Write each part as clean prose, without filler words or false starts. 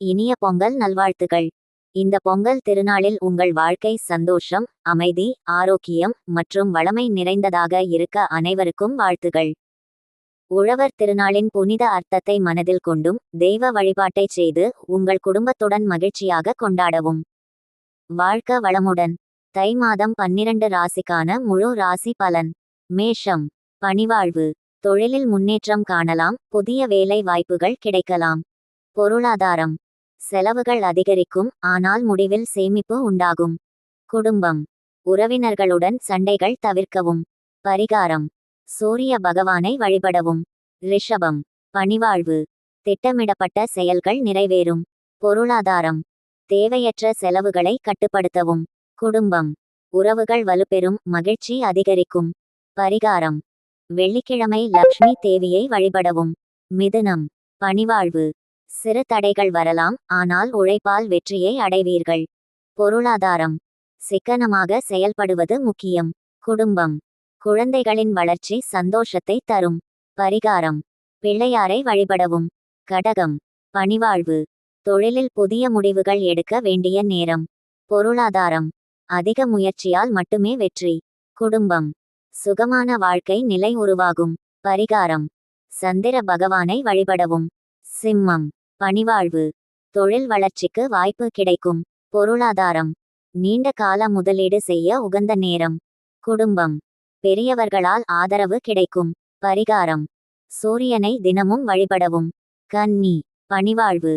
இனிய பொங்கல் நல்வாழ்த்துகள். இந்த பொங்கல் திருநாளில் உங்கள் வாழ்க்கை சந்தோஷம், அமைதி, ஆரோக்கியம் மற்றும் வளமை நிறைந்ததாக இருக்க அனைவருக்கும் வாழ்த்துகள். உழவர் திருநாளின் புனித அர்த்தத்தை மனதில் கொண்டும் தெய்வ வழிபாட்டை செய்து உங்கள் குடும்பத்துடன் மகிழ்ச்சியாக கொண்டாடவும். வாழ்க வளமுடன். தை மாதம் 12 ராசிக்கான முழு ராசி பலன். மேஷம். பணிவாழ்வு. தொழிலில் முன்னேற்றம் காணலாம், புதிய வேலை வாய்ப்புகள் கிடைக்கலாம். பொருளாதாரம். செலவுகள் அதிகரிக்கும், ஆனால் முடிவில் சேமிப்பு உண்டாகும். குடும்பம். உறவினர்களுடன் சண்டைகள் தவிர்க்கவும். பரிகாரம். சூரிய பகவானை வழிபடவும். ரிஷபம். பணிவாழ்வு. திட்டமிடப்பட்ட செயல்கள் நிறைவேறும். பொருளாதாரம். தேவையற்ற செலவுகளை கட்டுப்படுத்தவும். குடும்பம். உறவுகள் வலுப்பெறும், மகிழ்ச்சி அதிகரிக்கும். பரிகாரம். வெள்ளிக்கிழமை லக்ஷ்மி தேவியை வழிபடவும். மிதுனம். பணிவாழ்வு. சிறு தடைகள் வரலாம், ஆனால் உழைப்பால் வெற்றியை அடைவீர்கள். பொருளாதாரம். சிக்கனமாக செயல்படுவது முக்கியம். குடும்பம். குழந்தைகளின் வளர்ச்சி சந்தோஷத்தை தரும். பரிகாரம். பிள்ளையாரை வழிபடவும். கடகம். பணிவாழ்வு. தொழிலில் புதிய முடிவுகள் எடுக்க வேண்டிய நேரம். பொருளாதாரம். அதிக முயற்சியால் மட்டுமே வெற்றி. குடும்பம். சுகமான வாழ்க்கை நிலை உருவாகும். பரிகாரம். சந்திர பகவானை வழிபடவும். சிம்மம். பணிவாழ்வு. தொழில் வளர்ச்சிக்கு வாய்ப்பு கிடைக்கும். பொருளாதாரம். நீண்ட கால முதலீடு செய்ய உகந்த நேரம். குடும்பம். பெரியவர்களால் ஆதரவு கிடைக்கும். பரிகாரம். சூரியனை தினமும் வழிபடவும். கன்னி. பணிவாழ்வு.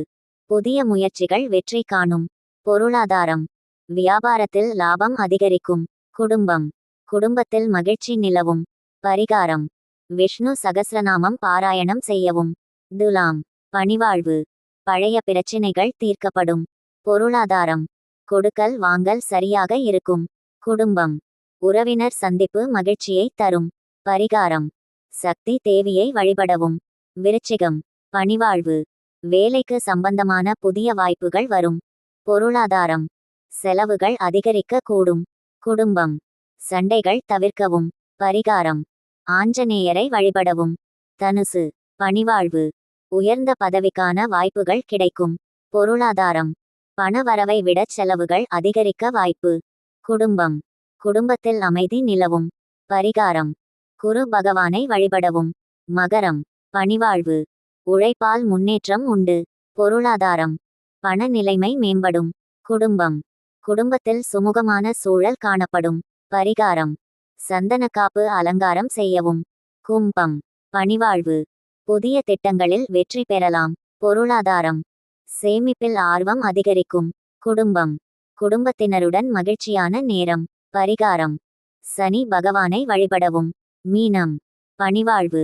புதிய முயற்சிகள் வெற்றி காணும். பொருளாதாரம். வியாபாரத்தில் லாபம் அதிகரிக்கும். குடும்பம். குடும்பத்தில் மகிழ்ச்சி நிலவும். பரிகாரம். விஷ்ணு சகஸ்ரநாமம் பாராயணம் செய்யவும். துலாம். பணிவாழ்வு. பழைய பிரச்சினைகள் தீர்க்கப்படும். பொருளாதாரம். கொடுக்கல் வாங்கல் சரியாக இருக்கும். குடும்பம். உறவினர் சந்திப்பு மகிழ்ச்சியை தரும். பரிகாரம். சக்தி தேவியை வழிபடவும். விருச்சிகம். பணிவாழ்வு. வேலைக்கு சம்பந்தமான புதிய வாய்ப்புகள் வரும். பொருளாதாரம். செலவுகள் அதிகரிக்க கூடும். குடும்பம். சண்டைகள் தவிர்க்கவும். பரிகாரம். ஆஞ்சநேயரை வழிபடவும். தனுசு. பணிவாழ்வு. உயர்ந்த பதவிக்கான வாய்ப்புகள் கிடைக்கும். பொருளாதாரம். பண வரவை விட செலவுகள் அதிகரிக்க வாய்ப்பு. குடும்பம். குடும்பத்தில் அமைதி நிலவும். பரிகாரம். குரு பகவானை வழிபடவும். மகரம். பணிவாழ்வு. உழைப்பால் முன்னேற்றம் உண்டு. பொருளாதாரம். பண நிலைமை மேம்படும். குடும்பம். குடும்பத்தில் சுமூகமான சூழல் காணப்படும். பரிகாரம். சந்தனக்காப்பு அலங்காரம் செய்யவும். கும்பம். பணிவாழ்வு. புதிய திட்டங்களில் வெற்றி பெறலாம். பொருளாதாரம். சேமிப்பில் ஆர்வம் அதிகரிக்கும். குடும்பம். குடும்பத்தினருடன் மகிழ்ச்சியான நேரம். பரிகாரம். சனி பகவானை வழிபடவும். மீனம். பணிவாழ்வு.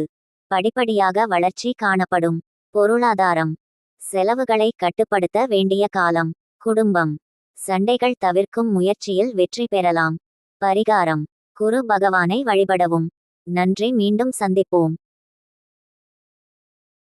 படிப்படியாக வளர்ச்சி காணப்படும். பொருளாதாரம். செலவுகளை கட்டுப்படுத்த வேண்டிய காலம். குடும்பம். சண்டைகள் தவிர்க்கும் முயற்சியில் வெற்றி பெறலாம். பரிகாரம். குரு பகவானை வழிபடவும். நன்றி. மீண்டும் சந்திப்போம்.